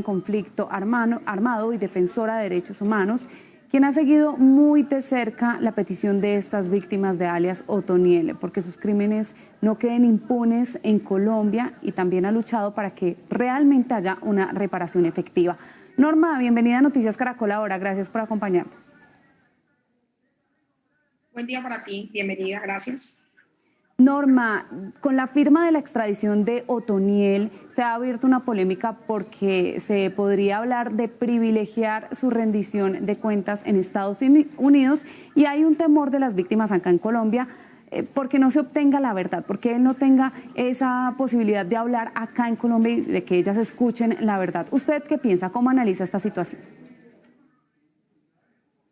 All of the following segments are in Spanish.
conflicto armado y defensora de derechos humanos, quien ha seguido muy de cerca la petición de estas víctimas de alias Otoniel, porque sus crímenes no queden impunes en Colombia, y también ha luchado para que realmente haya una reparación efectiva. Norma, bienvenida a Noticias Caracol Ahora, gracias por acompañarnos. Buen día para ti, bienvenida, gracias. Norma, con la firma de la extradición de Otoniel se ha abierto una polémica porque se podría hablar de privilegiar su rendición de cuentas en Estados Unidos, y hay un temor de las víctimas acá en Colombia porque no se obtenga la verdad, porque él no tenga esa posibilidad de hablar acá en Colombia y de que ellas escuchen la verdad. ¿Usted qué piensa? ¿Cómo analiza esta situación?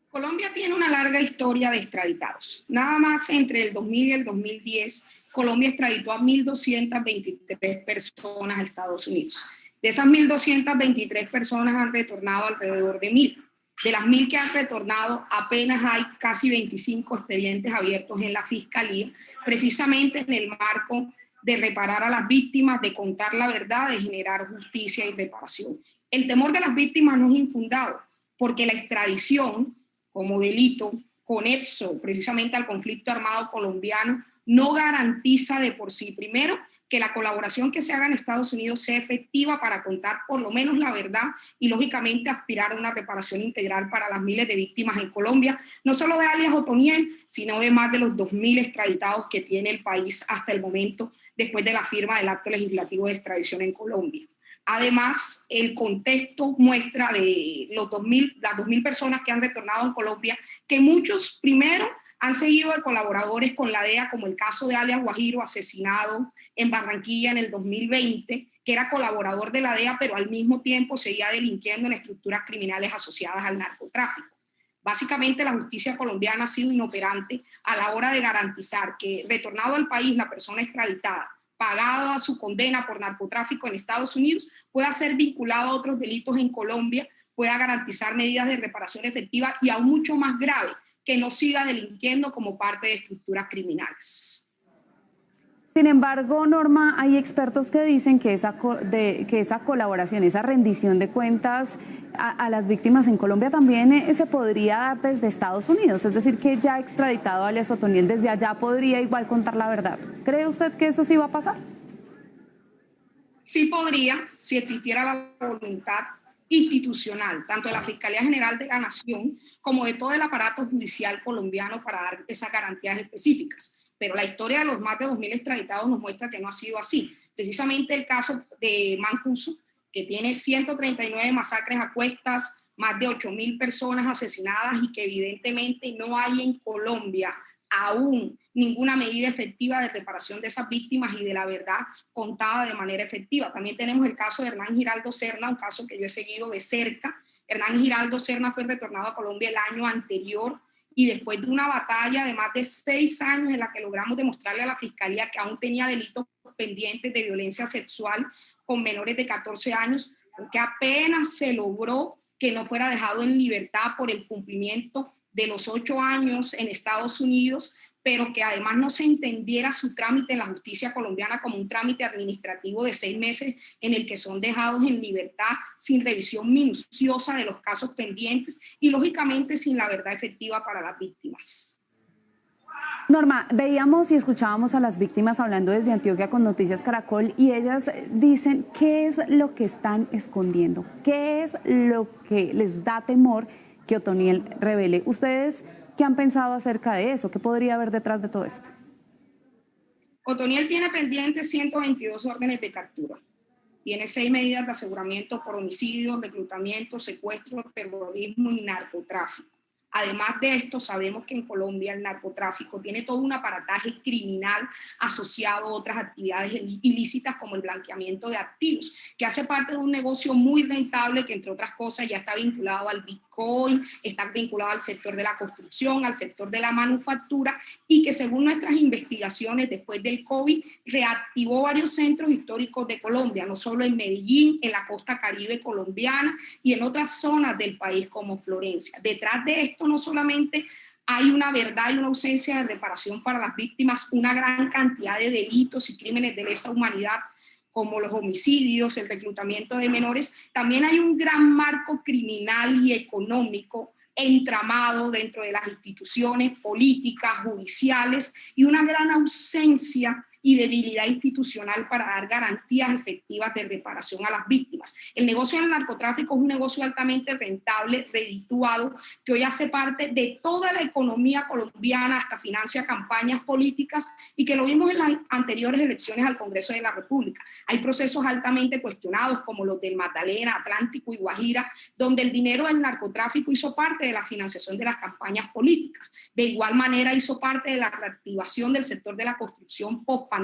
Colombia tiene una larga historia de extraditados. Nada más entre el 2000 y el 2010, Colombia extraditó a 1.223 personas a Estados Unidos. De esas 1.223 personas han retornado alrededor de 1.000. De las 1.000 que han retornado, apenas hay casi 25 expedientes abiertos en la Fiscalía, precisamente en el marco de reparar a las víctimas, de contar la verdad, de generar justicia y reparación. El temor de las víctimas no es infundado, porque la extradición como delito conexo precisamente al conflicto armado colombiano no garantiza de por sí, primero, que la colaboración que se haga en Estados Unidos sea efectiva para contar por lo menos la verdad y lógicamente aspirar a una reparación integral para las miles de víctimas en Colombia, no solo de alias Otoniel, sino de más de los 2.000 extraditados que tiene el país hasta el momento después de la firma del acto legislativo de extradición en Colombia. Además, el contexto muestra de las 2.000 personas que han retornado en Colombia, que muchos primero han seguido de colaboradores con la DEA, como el caso de alias Guajiro, asesinado en Barranquilla en el 2020, que era colaborador de la DEA, pero al mismo tiempo seguía delinquiendo en estructuras criminales asociadas al narcotráfico. Básicamente, la justicia colombiana ha sido inoperante a la hora de garantizar que, retornado al país, la persona extraditada, pagada su condena por narcotráfico en Estados Unidos, pueda ser vinculado a otros delitos en Colombia, pueda garantizar medidas de reparación efectiva y aún mucho más grave, que no siga delinquiendo como parte de estructuras criminales. Sin embargo, Norma, hay expertos que dicen que esa colaboración, esa rendición de cuentas a las víctimas en Colombia también se podría dar desde Estados Unidos, es decir, que ya extraditado a alias Otoniel desde allá podría igual contar la verdad. ¿Cree usted que eso sí va a pasar? Sí podría, si existiera la voluntad institucional, tanto de la Fiscalía General de la Nación como de todo el aparato judicial colombiano para dar esas garantías específicas. Pero la historia de los más de 2.000 extraditados nos muestra que no ha sido así. Precisamente el caso de Mancuso, que tiene 139 masacres a cuestas, más de 8.000 personas asesinadas y que evidentemente no hay en Colombia aún ninguna medida efectiva de reparación de esas víctimas y de la verdad contada de manera efectiva. También tenemos el caso de Hernán Giraldo Serna, un caso que yo he seguido de cerca. Hernán Giraldo Serna fue retornado a Colombia el año anterior y después de una batalla de más de 6 años en la que logramos demostrarle a la Fiscalía que aún tenía delitos pendientes de violencia sexual con menores de 14 años, que apenas se logró que no fuera dejado en libertad por el cumplimiento de los 8 años en Estados Unidos, pero que además no se entendiera su trámite en la justicia colombiana como un trámite administrativo de 6 meses en el que son dejados en libertad sin revisión minuciosa de los casos pendientes y lógicamente sin la verdad efectiva para las víctimas. Norma, veíamos y escuchábamos a las víctimas hablando desde Antioquia con Noticias Caracol y ellas dicen qué es lo que están escondiendo, qué es lo que les da temor que Otoniel revele. ¿Ustedes qué han pensado acerca de eso? ¿Qué podría haber detrás de todo esto? Otoniel tiene pendientes 122 órdenes de captura. Tiene 6 medidas de aseguramiento por homicidio, reclutamiento, secuestro, terrorismo y narcotráfico. Además de esto, sabemos que en Colombia el narcotráfico tiene todo un aparataje criminal asociado a otras actividades ilícitas como el blanqueamiento de activos, que hace parte de un negocio muy rentable que, entre otras cosas, ya está vinculado al Bitcoin, está vinculado al sector de la construcción, al sector de la manufactura y que, según nuestras investigaciones después del COVID, reactivó varios centros históricos de Colombia, no solo en Medellín, en la costa caribe colombiana y en otras zonas del país como Florencia. Detrás de esto no solamente hay una verdad y una ausencia de reparación para las víctimas, una gran cantidad de delitos y crímenes de lesa humanidad como los homicidios, el reclutamiento de menores, también hay un gran marco criminal y económico entramado dentro de las instituciones políticas, judiciales, y una gran ausencia y debilidad institucional para dar garantías efectivas de reparación a las víctimas. El negocio del narcotráfico es un negocio altamente rentable, redituado, que hoy hace parte de toda la economía colombiana, hasta financia campañas políticas, y que lo vimos en las anteriores elecciones al Congreso de la República. Hay procesos altamente cuestionados como los del Magdalena, Atlántico y Guajira, donde el dinero del narcotráfico hizo parte de la financiación de las campañas políticas. De igual manera hizo parte de la reactivación del sector de la construcción post-pandemia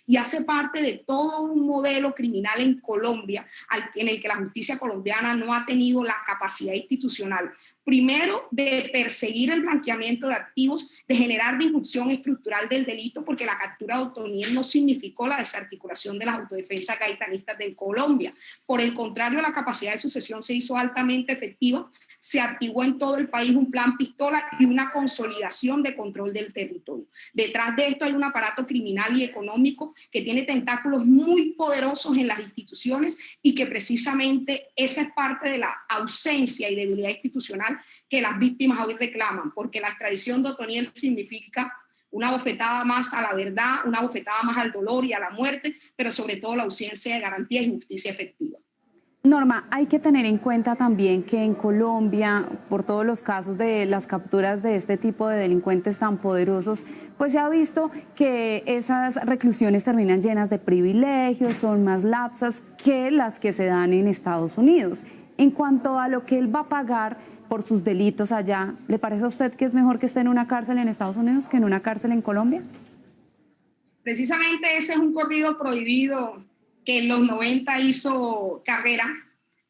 y hace parte de todo un modelo criminal en Colombia en el que la justicia colombiana no ha tenido la capacidad institucional, primero, de perseguir el blanqueamiento de activos, de generar disrupción estructural del delito, porque la captura de Otoniel no significó la desarticulación de las autodefensas gaitanistas de Colombia. Por el contrario, la capacidad de sucesión se hizo altamente efectiva, se activó en todo el país un plan pistola y una consolidación de control del territorio. Detrás de esto hay un aparato criminal y económico que tiene tentáculos muy poderosos en las instituciones y que precisamente esa es parte de la ausencia y debilidad institucional que las víctimas hoy reclaman, porque la extradición de Otoniel significa una bofetada más a la verdad, una bofetada más al dolor y a la muerte, pero sobre todo la ausencia de garantías y justicia efectiva. Norma, hay que tener en cuenta también que en Colombia, por todos los casos de las capturas de este tipo de delincuentes tan poderosos, pues se ha visto que esas reclusiones terminan llenas de privilegios, son más lapsas que las que se dan en Estados Unidos. En cuanto a lo que él va a pagar por sus delitos allá, ¿le parece a usted que es mejor que esté en una cárcel en Estados Unidos que en una cárcel en Colombia? Precisamente ese es un corrido prohibido que en los 90 hizo carrera.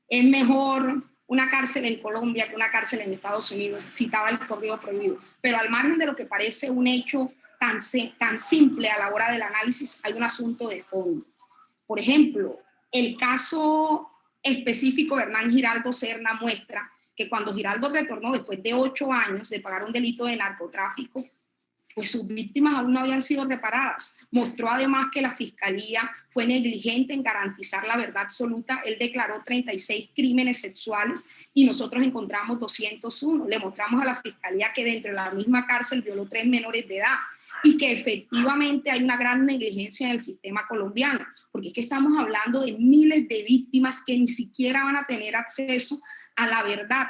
Es mejor una cárcel en Colombia que una cárcel en Estados Unidos, citaba el corrido prohibido. Pero al margen de lo que parece un hecho tan simple a la hora del análisis, hay un asunto de fondo. Por ejemplo, el caso específico de Hernán Giraldo Serna muestra que cuando Giraldo retornó después de 8 años de pagar un delito de narcotráfico, pues sus víctimas aún no habían sido reparadas. Mostró además que la Fiscalía fue negligente en garantizar la verdad absoluta. Él declaró 36 crímenes sexuales y nosotros encontramos 201. Le mostramos a la Fiscalía que dentro de la misma cárcel violó 3 menores de edad y que efectivamente hay una gran negligencia en el sistema colombiano, porque es que estamos hablando de miles de víctimas que ni siquiera van a tener acceso a la verdad.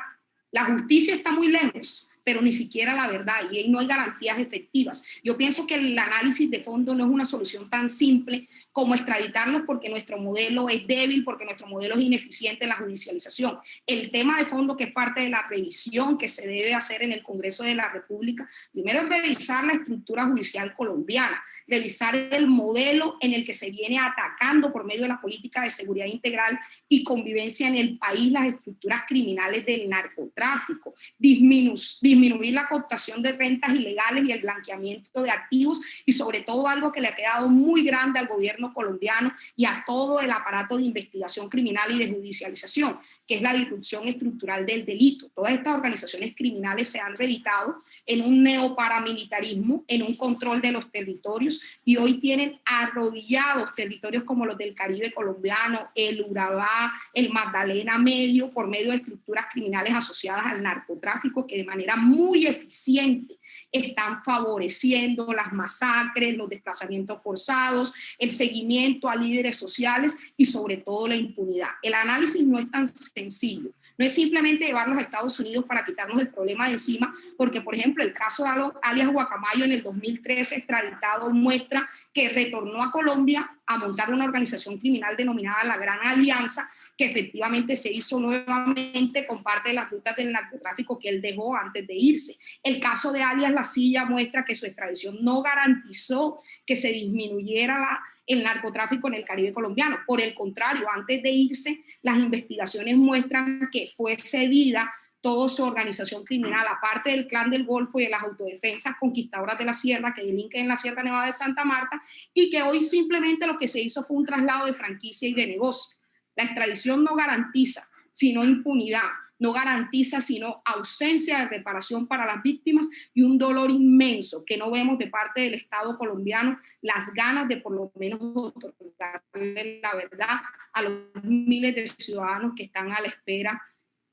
La justicia está muy lejos, pero ni siquiera la verdad, y ahí no hay garantías efectivas. Yo pienso que el análisis de fondo no es una solución tan simple como extraditarlos porque nuestro modelo es débil, porque nuestro modelo es ineficiente en la judicialización. El tema de fondo, que es parte de la revisión que se debe hacer en el Congreso de la República, primero es revisar la estructura judicial colombiana, revisar el modelo en el que se viene atacando por medio de la política de seguridad integral y convivencia en el país las estructuras criminales del narcotráfico, disminuir la cooptación de rentas ilegales y el blanqueamiento de activos, y sobre todo algo que le ha quedado muy grande al gobierno colombiano y a todo el aparato de investigación criminal y de judicialización, que es la disrupción estructural del delito. Todas estas organizaciones criminales se han reeditado en un neoparamilitarismo, en un control de los territorios, y hoy tienen arrodillados territorios como los del Caribe colombiano, el Urabá, el Magdalena Medio, por medio de estructuras criminales asociadas al narcotráfico que de manera muy eficiente están favoreciendo las masacres, los desplazamientos forzados, el seguimiento a líderes sociales y sobre todo la impunidad. El análisis no es tan sencillo. No es simplemente llevarlos a Estados Unidos para quitarnos el problema de encima, porque, por ejemplo, el caso de alias Guacamayo en el 2013 extraditado muestra que retornó a Colombia a montar una organización criminal denominada la Gran Alianza, que efectivamente se hizo nuevamente con parte de las rutas del narcotráfico que él dejó antes de irse. El caso de alias La Silla muestra que su extradición no garantizó que se disminuyera el narcotráfico en el Caribe colombiano. Por el contrario, antes de irse, las investigaciones muestran que fue cedida toda su organización criminal, aparte del Clan del Golfo y de las autodefensas conquistadoras de la Sierra que delinquen en la Sierra Nevada de Santa Marta, y que hoy simplemente lo que se hizo fue un traslado de franquicia y de negocio. La extradición no garantiza sino impunidad, no garantiza sino ausencia de reparación para las víctimas y un dolor inmenso que no vemos de parte del Estado colombiano, las ganas de por lo menos otorgarle la verdad a los miles de ciudadanos que están a la espera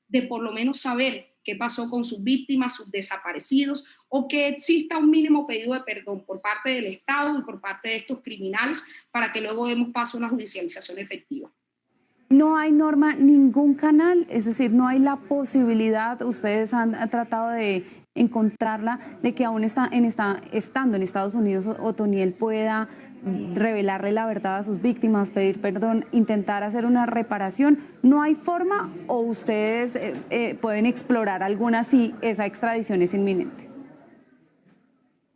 de por lo menos saber qué pasó con sus víctimas, sus desaparecidos, o que exista un mínimo pedido de perdón por parte del Estado y por parte de estos criminales para que luego demos paso a una judicialización efectiva. No hay, Norma, ningún canal, es decir, no hay la posibilidad, ustedes han tratado de encontrarla, de que aún estando en Estados Unidos, Otoniel pueda revelarle la verdad a sus víctimas, pedir perdón, intentar hacer una reparación. ¿No hay forma o ustedes pueden explorar alguna si esa extradición es inminente?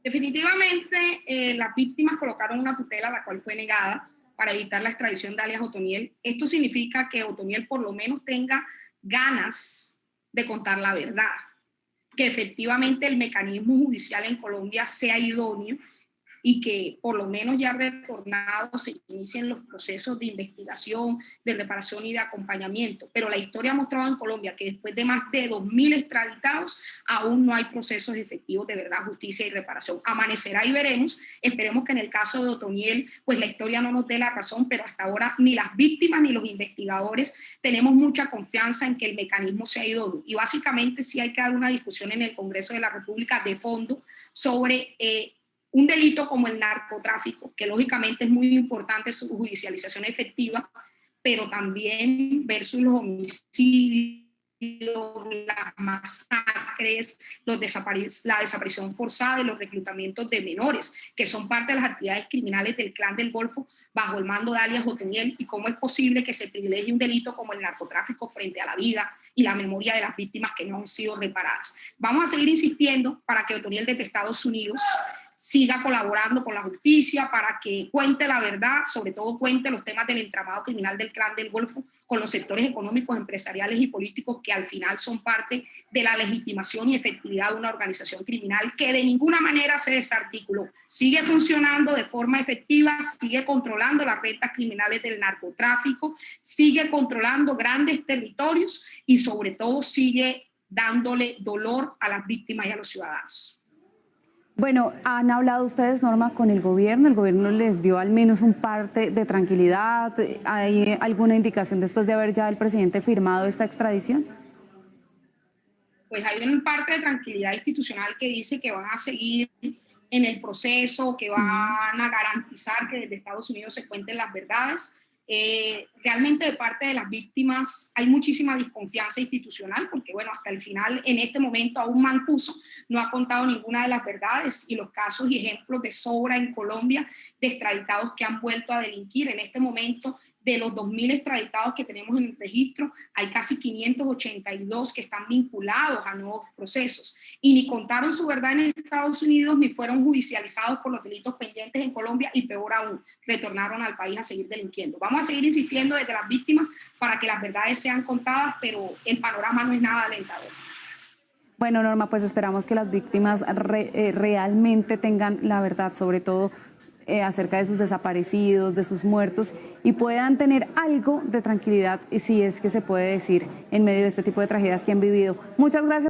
Definitivamente las víctimas colocaron una tutela, la cual fue negada para evitar la extradición de alias Otoniel. Esto significa que Otoniel por lo menos tenga ganas de contar la verdad, que efectivamente el mecanismo judicial en Colombia sea idóneo y que por lo menos ya retornado se inicien los procesos de investigación, de reparación y de acompañamiento. Pero la historia ha mostrado en Colombia que después de más de 2.000 extraditados, aún no hay procesos efectivos de verdad, justicia y reparación. Amanecerá y veremos. Esperemos que en el caso de Otoniel, pues la historia no nos dé la razón, pero hasta ahora ni las víctimas ni los investigadores tenemos mucha confianza en que el mecanismo sea idóneo. Y básicamente sí hay que dar una discusión en el Congreso de la República de fondo sobre un delito como el narcotráfico, que lógicamente es muy importante su judicialización efectiva, pero también versus los homicidios, las masacres, la desaparición forzada y los reclutamientos de menores, que son parte de las actividades criminales del Clan del Golfo bajo el mando de alias Otoniel, y cómo es posible que se privilegie un delito como el narcotráfico frente a la vida y la memoria de las víctimas que no han sido reparadas. Vamos a seguir insistiendo para que Otoniel desde Estados Unidos siga colaborando con la justicia para que cuente la verdad, sobre todo cuente los temas del entramado criminal del Clan del Golfo con los sectores económicos, empresariales y políticos que al final son parte de la legitimación y efectividad de una organización criminal que de ninguna manera se desarticuló. Sigue funcionando de forma efectiva, sigue controlando las rentas criminales del narcotráfico, sigue controlando grandes territorios y sobre todo sigue dándole dolor a las víctimas y a los ciudadanos. Bueno, ¿han hablado ustedes, Norma, con el gobierno les dio al menos un parte de tranquilidad? ¿Hay alguna indicación después de haber ya el presidente firmado esta extradición? Pues hay una parte de tranquilidad institucional que dice que van a seguir en el proceso, que van a garantizar que desde Estados Unidos se cuenten las verdades. Realmente de parte de las víctimas hay muchísima desconfianza institucional porque, bueno, hasta el final, en este momento, aún Mancuso no ha contado ninguna de las verdades y los casos y ejemplos de sobra en Colombia de extraditados que han vuelto a delinquir. En este momento, de los 2.000 extraditados que tenemos en el registro, hay casi 582 que están vinculados a nuevos procesos y ni contaron su verdad en Estados Unidos ni fueron judicializados por los delitos pendientes en Colombia y peor aún, retornaron al país a seguir delinquiendo. Vamos a seguir insistiendo desde las víctimas para que las verdades sean contadas, pero el panorama no es nada alentador. Bueno, Norma, pues esperamos que las víctimas realmente tengan la verdad, sobre todo acerca de sus desaparecidos, de sus muertos, y puedan tener algo de tranquilidad, si es que se puede decir, en medio de este tipo de tragedias que han vivido. Muchas gracias.